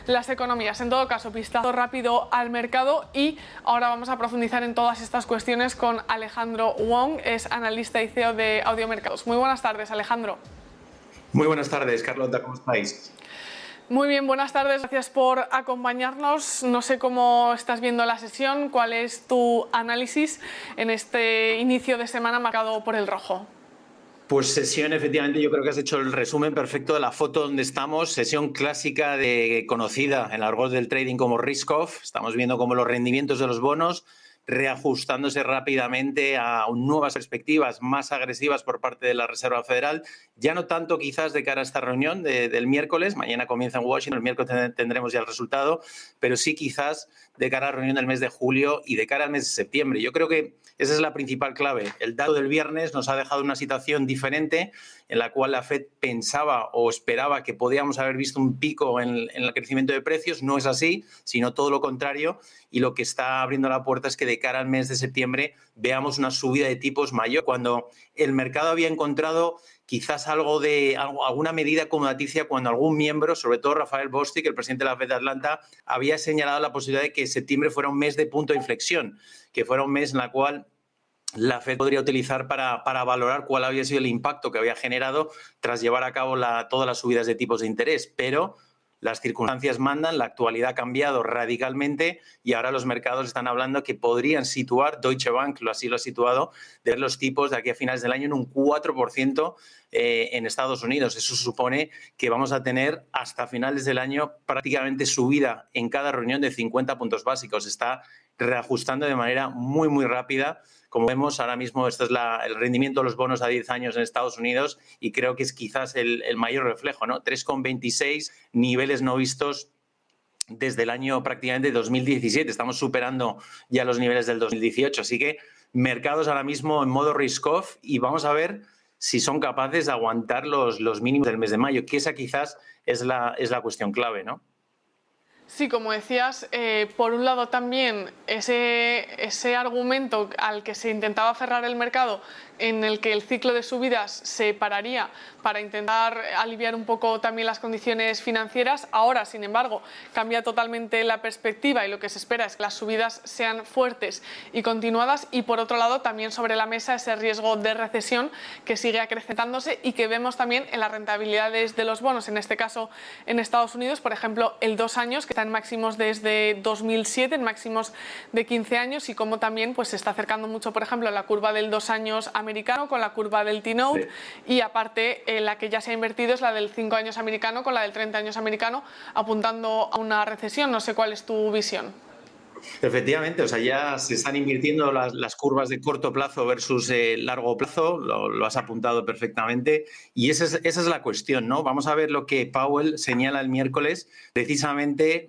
las economías. En todo caso, vistazo rápido al mercado y ahora vamos a profundizar en todas estas cuestiones con Alejandro Wong, es analista y CEO de Audiomercados. Muy buenas tardes, Alejandro. Muy buenas tardes, Carlota, ¿cómo estáis? Muy bien, buenas tardes, gracias por acompañarnos. No sé cómo estás viendo la sesión, cuál es tu análisis en este inicio de semana marcado por el rojo. Pues sesión, efectivamente, yo creo que has hecho el resumen perfecto de la foto donde estamos. Sesión clásica conocida en el argot del trading como risk-off. Estamos viendo cómo los rendimientos de los bonos reajustándose rápidamente a nuevas perspectivas más agresivas por parte de la Reserva Federal. Ya no tanto quizás de cara a esta reunión del miércoles, mañana comienza en Washington, el miércoles tendremos ya el resultado, pero sí quizás de cara a la reunión del mes de julio y de cara al mes de septiembre. Yo creo que esa es la principal clave. El dato del viernes nos ha dejado una situación diferente en la cual la Fed pensaba o esperaba que podíamos haber visto un pico en el crecimiento de precios. No es así, sino todo lo contrario. Y lo que está abriendo la puerta es que de cara al mes de septiembre veamos una subida de tipos mayor, cuando el mercado había encontrado quizás alguna medida acomodaticia cuando algún miembro, sobre todo Rafael Bostic, el presidente de la Fed de Atlanta, había señalado la posibilidad de que septiembre fuera un mes de punto de inflexión, que fuera un mes en el cual la Fed podría utilizar para valorar cuál había sido el impacto que había generado tras llevar a cabo todas las subidas de tipos de interés. Pero las circunstancias mandan, la actualidad ha cambiado radicalmente y ahora los mercados están hablando que podrían situar, Deutsche Bank así lo ha situado, de ver los tipos de aquí a finales del año en un 4% en Estados Unidos. Eso supone que vamos a tener hasta finales del año prácticamente subida en cada reunión de 50 puntos básicos. Está reajustando de manera muy, muy rápida. Como vemos, ahora mismo este es el rendimiento de los bonos a 10 años en Estados Unidos y creo que es quizás el mayor reflejo, ¿no? 3,26, niveles no vistos desde el año prácticamente 2017. Estamos superando ya los niveles del 2018. Así que mercados ahora mismo en modo risk-off y vamos a ver si son capaces de aguantar los mínimos del mes de mayo, que esa quizás es la cuestión clave, ¿no? Sí, como decías, por un lado también ese argumento al que se intentaba aferrar el mercado, en el que el ciclo de subidas se pararía para intentar aliviar un poco también las condiciones financieras. Ahora, sin embargo, cambia totalmente la perspectiva y lo que se espera es que las subidas sean fuertes y continuadas. Y por otro lado, también sobre la mesa ese riesgo de recesión que sigue acrecentándose y que vemos también en las rentabilidades de los bonos, en este caso en Estados Unidos, por ejemplo, el 2 años, que está en máximos desde 2007, en máximos de 15 años, y como también pues, se está acercando mucho, por ejemplo, la curva del 2 años americano con la curva del T-Note, sí. Y aparte la que ya se ha invertido es la del 5 años americano con la del 30 años americano, apuntando a una recesión. No sé cuál es tu visión. Efectivamente, o sea, ya se están invirtiendo las curvas de corto plazo versus largo plazo, lo has apuntado perfectamente, y esa es la cuestión, ¿no? Vamos a ver lo que Powell señala el miércoles, precisamente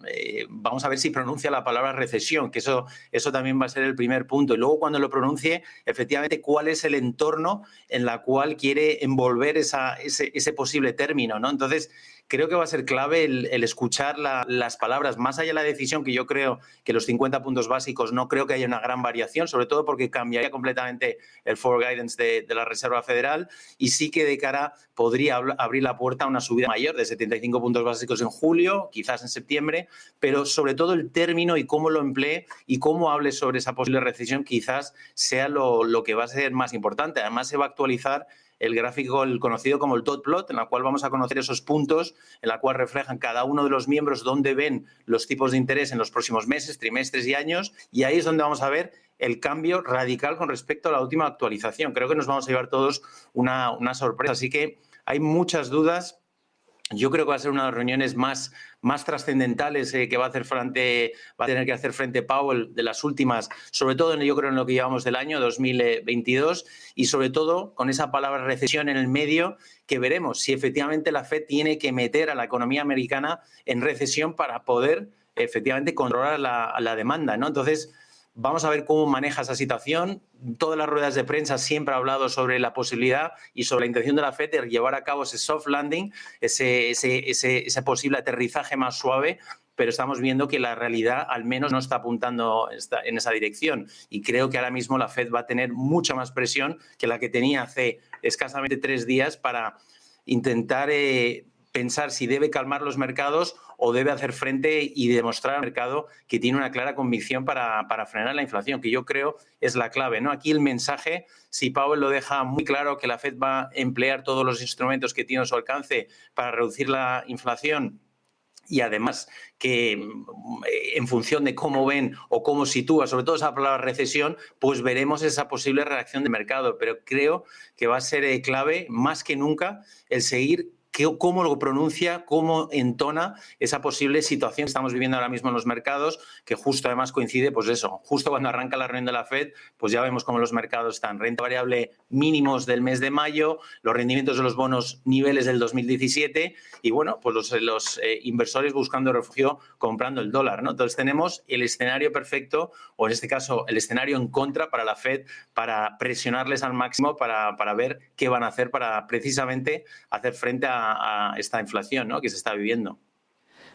vamos a ver si pronuncia la palabra recesión, que eso también va a ser el primer punto, y luego cuando lo pronuncie, efectivamente, cuál es el entorno en la cual quiere envolver ese posible término, ¿no? Entonces, creo que va a ser clave el escuchar las palabras, más allá de la decisión, que yo creo que los 50 puntos básicos no creo que haya una gran variación, sobre todo porque cambiaría completamente el forward guidance de la Reserva Federal, y sí que de cara podría abrir la puerta a una subida mayor de 75 puntos básicos en julio, quizás en septiembre, pero sobre todo el término y cómo lo emplee y cómo hable sobre esa posible recesión quizás sea lo que va a ser más importante. Además, se va a actualizar el gráfico, el conocido como el dot plot, en la cual vamos a conocer esos puntos, en la cual reflejan cada uno de los miembros dónde ven los tipos de interés en los próximos meses, trimestres y años, y ahí es donde vamos a ver el cambio radical con respecto a la última actualización. Creo que nos vamos a llevar todos una sorpresa, así que hay muchas dudas. Yo creo que va a ser una de las reuniones más trascendentales que va a tener que hacer frente Powell de las últimas, sobre todo yo creo en lo que llevamos del año 2022, y sobre todo con esa palabra recesión en el medio, que veremos si efectivamente la Fed tiene que meter a la economía americana en recesión para poder efectivamente controlar la demanda, ¿no? Entonces, vamos a ver cómo maneja esa situación. Todas las ruedas de prensa siempre ha hablado sobre la posibilidad y sobre la intención de la Fed de llevar a cabo ese soft landing, ese posible aterrizaje más suave, pero estamos viendo que la realidad al menos no está apuntando en esa dirección. Y creo que ahora mismo la Fed va a tener mucha más presión que la que tenía hace escasamente 3 días para intentar pensar si debe calmar los mercados o debe hacer frente y demostrar al mercado que tiene una clara convicción para frenar la inflación, que yo creo es la clave, ¿no? Aquí el mensaje, si Powell lo deja muy claro que la Fed va a emplear todos los instrumentos que tiene a su alcance para reducir la inflación, y además que en función de cómo ven o cómo sitúa, sobre todo esa palabra recesión, pues veremos esa posible reacción de mercado. Pero creo que va a ser clave más que nunca el seguir cómo lo pronuncia, cómo entona esa posible situación que estamos viviendo ahora mismo en los mercados, que justo además coincide, pues eso, justo cuando arranca la reunión de la Fed, pues ya vemos cómo los mercados están. Renta variable mínimos del mes de mayo, los rendimientos de los bonos niveles del 2017 y, bueno, pues los inversores buscando refugio comprando el dólar, ¿no? Entonces tenemos el escenario perfecto, o en este caso el escenario en contra para la Fed, para presionarles al máximo, para ver qué van a hacer para precisamente hacer frente a esta inflación, ¿no?, que se está viviendo.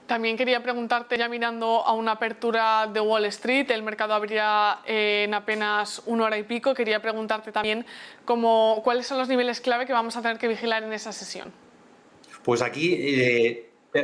También quería preguntarte, ya mirando a una apertura de Wall Street, el mercado abrirá en apenas una hora y pico. Quería preguntarte también cuáles son los niveles clave que vamos a tener que vigilar en esa sesión. Pues aquí,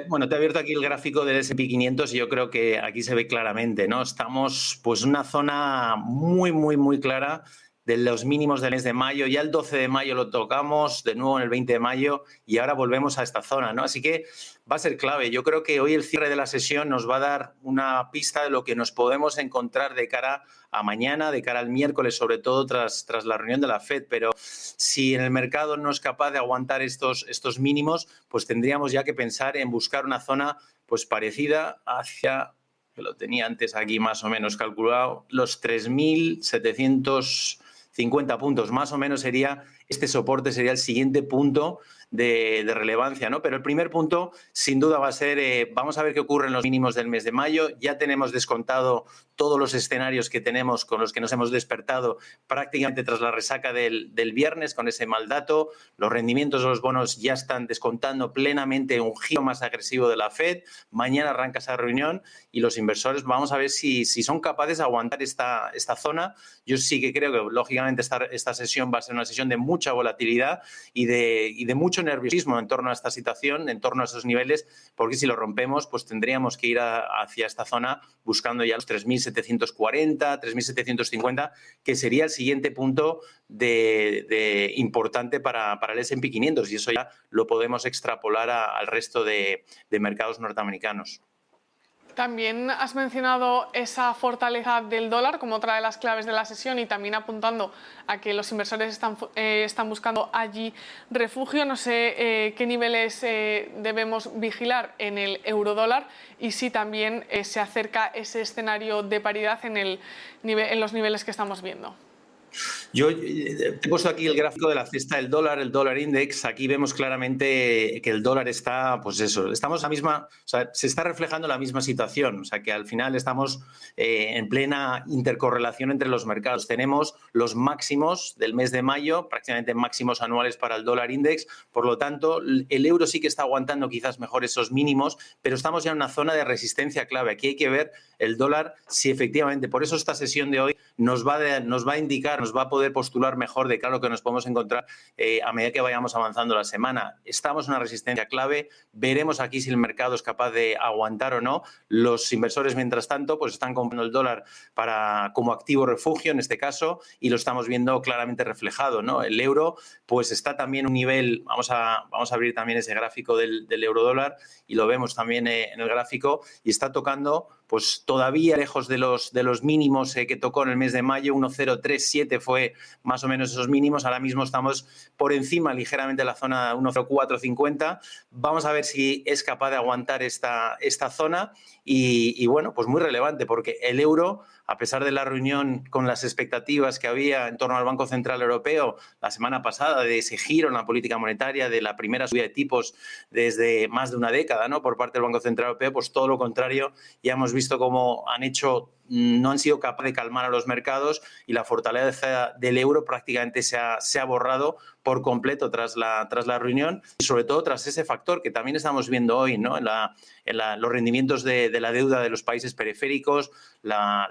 bueno, te he abierto aquí el gráfico del S&P 500 y yo creo que aquí se ve claramente, ¿no? Estamos pues en una zona muy clara de los mínimos del mes de mayo. Ya el 12 de mayo lo tocamos, de nuevo en el 20 de mayo y ahora volvemos a esta zona, ¿no? Así que va a ser clave. Yo creo que hoy el cierre de la sesión nos va a dar una pista de lo que nos podemos encontrar de cara a mañana, de cara al miércoles, sobre todo tras la reunión de la Fed. Pero si en el mercado no es capaz de aguantar estos mínimos, pues tendríamos ya que pensar en buscar una zona pues parecida hacia, que lo tenía antes aquí más o menos calculado, los 3.750 puntos. Más o menos sería este soporte, sería el siguiente punto de relevancia, ¿no? Pero el primer punto, sin duda, va a ser, vamos a ver qué ocurre en los mínimos del mes de mayo. Ya tenemos descontado todos los escenarios que tenemos con los que nos hemos despertado prácticamente tras la resaca del viernes con ese mal dato. Los rendimientos de los bonos ya están descontando plenamente un giro más agresivo de la Fed. Mañana arranca esa reunión y los inversores vamos a ver si son capaces de aguantar esta zona. Yo sí que creo que, lógicamente, esta sesión va a ser una sesión de mucha volatilidad y de mucho nerviosismo en torno a esta situación, en torno a esos niveles, porque si lo rompemos, pues tendríamos que ir hacia esta zona buscando ya los 3.740, 3.750, que sería el siguiente punto importante para el S&P 500, y eso ya lo podemos extrapolar al resto de mercados norteamericanos. También has mencionado esa fortaleza del dólar como otra de las claves de la sesión y también apuntando a que los inversores están buscando allí refugio. No sé qué niveles debemos vigilar en el eurodólar y si también se acerca ese escenario de paridad en los niveles que estamos viendo. Yo he puesto aquí el gráfico de la cesta del dólar, el dólar index. Aquí vemos claramente que el dólar está, pues eso, estamos se está reflejando la misma situación. O sea, que al final estamos en plena intercorrelación entre los mercados. Tenemos los máximos del mes de mayo, prácticamente máximos anuales para el dólar index. Por lo tanto, el euro sí que está aguantando quizás mejor esos mínimos, pero estamos ya en una zona de resistencia clave. Aquí hay que ver el dólar si efectivamente, por eso esta sesión de hoy nos va a indicar, nos va a poder postular mejor de claro que nos podemos encontrar a medida que vayamos avanzando la semana. Estamos en una resistencia clave, veremos aquí si el mercado es capaz de aguantar o no. Los inversores, mientras tanto, pues están comprando el dólar como activo refugio en este caso y lo estamos viendo claramente reflejado, ¿no? El euro pues está también un nivel, vamos a abrir también ese gráfico del euro dólar y lo vemos también en el gráfico y está tocando pues todavía lejos de los mínimos que tocó en el mes de mayo. 1,037 fue más o menos esos mínimos. Ahora mismo estamos por encima ligeramente de la zona 1,0450. Vamos a ver si es capaz de aguantar esta zona y bueno, pues muy relevante porque el euro, a pesar de la reunión con las expectativas que había en torno al Banco Central Europeo la semana pasada de ese giro en la política monetaria, de la primera subida de tipos desde más de una década, ¿no?, por parte del Banco Central Europeo, pues todo lo contrario. Ya hemos visto cómo han hecho no han sido capaces de calmar a los mercados y la fortaleza del euro prácticamente se ha borrado por completo tras la reunión y sobre todo tras ese factor que también estamos viendo hoy, ¿no? en los rendimientos de la deuda de los países periféricos. La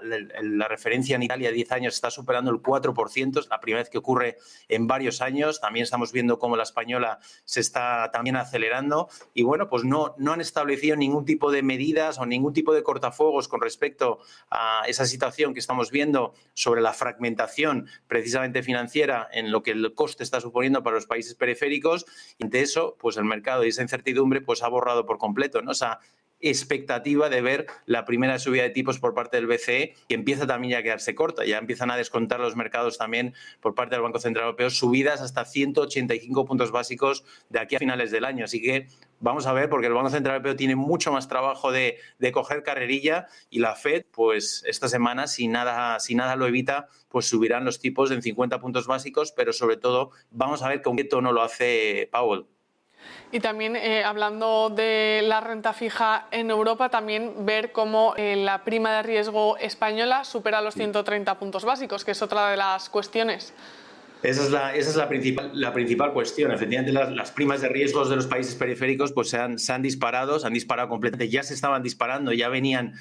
referencia en Italia a 10 años está superando el 4%, es la primera vez que ocurre en varios años. También estamos viendo cómo la española se está también acelerando y bueno, pues no han establecido ningún tipo de medidas o ningún tipo de cortafuegos con respecto a esa situación que estamos viendo sobre la fragmentación precisamente financiera en lo que el coste está suponiendo para los países periféricos. Y ante eso, pues el mercado y esa incertidumbre pues ha borrado por completo, ¿no? Esa expectativa de ver la primera subida de tipos por parte del BCE, que empieza también ya a quedarse corta. Ya empiezan a descontar los mercados también por parte del Banco Central Europeo subidas hasta 185 puntos básicos de aquí a finales del año. Así que vamos a ver, porque el Banco Central Europeo tiene mucho más trabajo de coger carrerilla y la Fed, pues esta semana, si nada lo evita, pues subirán los tipos en 50 puntos básicos, pero sobre todo vamos a ver con qué tono lo hace Powell. Y también, hablando de la renta fija en Europa, también ver cómo la prima de riesgo española supera los 130 puntos básicos, que es otra de las cuestiones. Esa es la principal cuestión. Efectivamente, las primas de riesgos de los países periféricos pues se han disparado completamente. Ya se estaban disparando, ya venían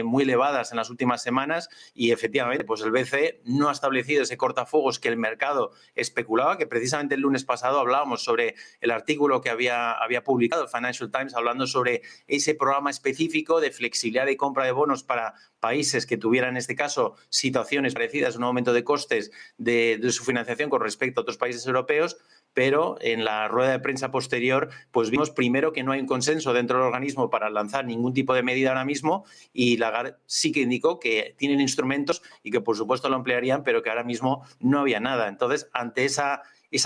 muy elevadas en las últimas semanas y efectivamente pues el BCE no ha establecido ese cortafuegos que el mercado especulaba, que precisamente el lunes pasado hablábamos sobre el artículo que había publicado el Financial Times hablando sobre ese programa específico de flexibilidad de compra de bonos para países que tuvieran, en este caso, situaciones parecidas, un aumento de costes de su financiación con respecto a otros países europeos, pero en la rueda de prensa posterior pues vimos primero que no hay un consenso dentro del organismo para lanzar ningún tipo de medida ahora mismo y Lagarde sí que indicó que tienen instrumentos y que por supuesto lo emplearían, pero que ahora mismo no había nada. Entonces, ante esa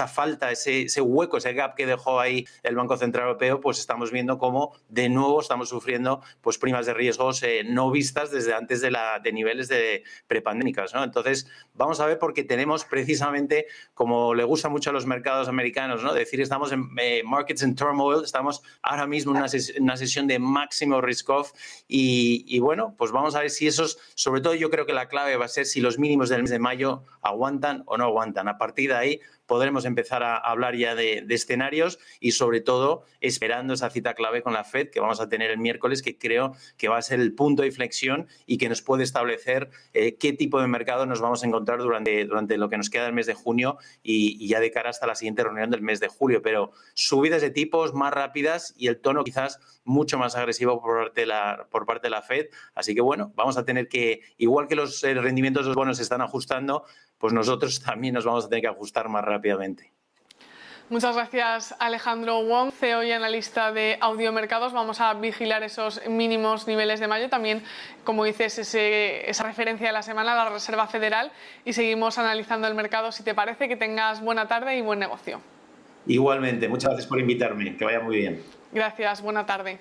falta, ese hueco, ese gap que dejó ahí el Banco Central Europeo, pues estamos viendo cómo de nuevo estamos sufriendo pues primas de riesgos no vistas desde antes de niveles de prepandémicas, ¿no? Entonces, vamos a ver, porque tenemos precisamente, como le gusta mucho a los mercados americanos, ¿no? Decir, estamos en markets in turmoil, estamos ahora mismo en una sesión de máximo risk-off y bueno, pues vamos a ver si esos, sobre todo yo creo que la clave va a ser si los mínimos del mes de mayo aguantan o no aguantan. A partir de ahí podremos empezar a hablar ya de escenarios y sobre todo esperando esa cita clave con la Fed que vamos a tener el miércoles, que creo que va a ser el punto de inflexión y que nos puede establecer qué tipo de mercado nos vamos a encontrar durante lo que nos queda del mes de junio y ya de cara hasta la siguiente reunión del mes de julio. Pero subidas de tipos más rápidas y el tono quizás mucho más agresivo por parte de la Fed. Así que bueno, vamos a tener que, igual que los rendimientos de los bonos se están ajustando, pues nosotros también nos vamos a tener que ajustar más rápidamente. Muchas gracias, Alejandro Wong, CEO y analista de Audiomercados. Vamos a vigilar esos mínimos niveles de mayo. También, como dices, esa referencia de la semana, la Reserva Federal, y seguimos analizando el mercado. Si te parece, que tengas buena tarde y buen negocio. Igualmente, muchas gracias por invitarme. Que vaya muy bien. Gracias, buena tarde.